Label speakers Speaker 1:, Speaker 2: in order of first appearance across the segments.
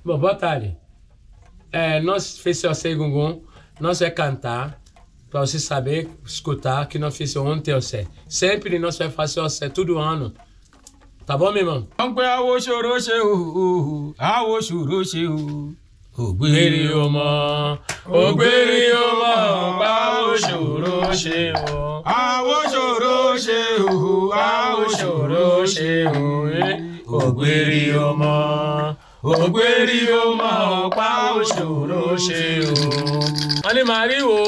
Speaker 1: Bom, boa tarde. Nós fizemos o Segungun, nós vamos cantar, para você saber, escutar, que nós fizemos ontem você. Sempre nós vamos fazer você, todo ano. Tá bom, meu irmão? Ògbérí ọmọ, ògbérí ọmọ, báwo ṣòro ṣe o. Àwo ṣòro ṣe o, àwo ṣòro ṣe o. Ògbérí ọmọ, ògbérí ọmọ, báwo ṣòro ṣe o. Wọ́n ní màríwò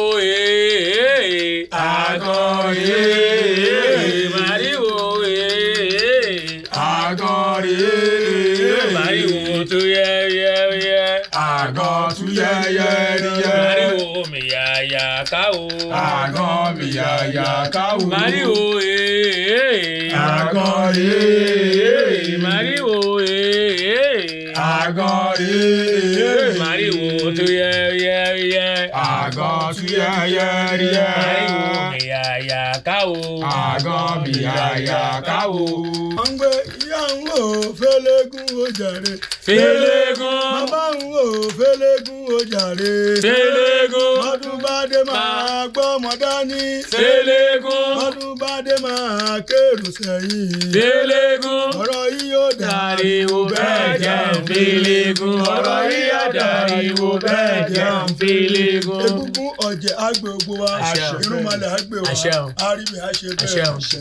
Speaker 1: àgọ́ màríwò àgọ́ màríwò tó yẹ. Àgọ́ tú yẹ́yẹ́ríyẹ́. Màríwò mi yàyà káwò. Àgọ́ mi yàyà káwò. Màríwò àgọ́ màríwò àgọ́ màríwò tú yẹ́yẹ́ríyẹ́. Àgọ́ tú yẹ́yẹ́ríyẹ́. Màríwò mi yàyà káwò. Àgọ́ mi yàyà káwò.
Speaker 2: Wọ́n gbé ìyá ń wò fẹ́lẹ́gùn ó jàre.
Speaker 1: Fẹ́lẹ́gùn.
Speaker 2: Bàbá ń wò fẹ́lẹ́gùn ó jàre.
Speaker 1: Fẹ́lẹ́gùn.
Speaker 2: Ọdún bá dé máa gbọ́mọ dání.
Speaker 1: Fẹ́lẹ́gùn.
Speaker 2: Ọdún bá dé máa kérò sẹ́yìn.
Speaker 1: Fẹ́lẹ́gùn.
Speaker 2: Ọ̀rọ̀ yìí yóò
Speaker 1: dàríwò bẹ́ẹ̀ jẹ́ Fẹ́lẹ́gùn. Ọ̀rọ̀ yìí yóò dàríwò bẹ́ẹ̀ jẹ́ Fẹ́lẹ́gùn.
Speaker 2: Egúngún ọ̀jẹ̀ àgbè ògbó wa. Irúnmọlẹ̀ àgbè wa. Àríbẹ̀ àṣẹ bẹ́ẹ̀.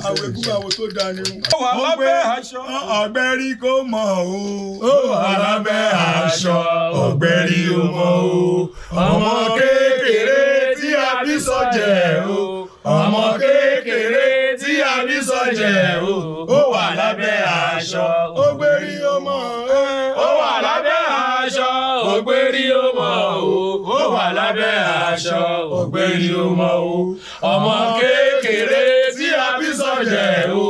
Speaker 2: Àwọn egúngún àwo tó dání.
Speaker 3: Ó wà lábẹ́ aṣọ.
Speaker 2: Ọ̀gbẹ́rí kò mọ̀ o.
Speaker 3: Ó wà lábẹ́ aṣọ. Ọ̀gbẹ́rí ò mọ̀ o. Ọmọ kékeré tí a bí sọ́jẹ̀ o. Ọmọ kékeré tí a bí sọ́jẹ̀ o. Ó wà lábẹ́ aṣọ.
Speaker 2: Ọ̀gbẹ́rí ò mọ̀ o.
Speaker 3: Ó wà lábẹ́ aṣọ. Ọ̀gbẹ́rí ò mọ̀ o. Ó wà lábẹ́ aṣọ. Ọ̀gbẹ́rí ò mọ̀ o. Ọmọ kékeré tí a bí sọ́jẹ̀ o.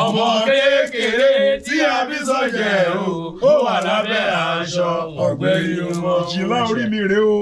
Speaker 3: Ọmọ kékeré tí a bí sọ́jẹ̀ o. Ó wà lábẹ́ aṣọ. Ọ̀gbẹ́rí ò mọ̀ o.
Speaker 2: Ìjìlá orí mi rèé o.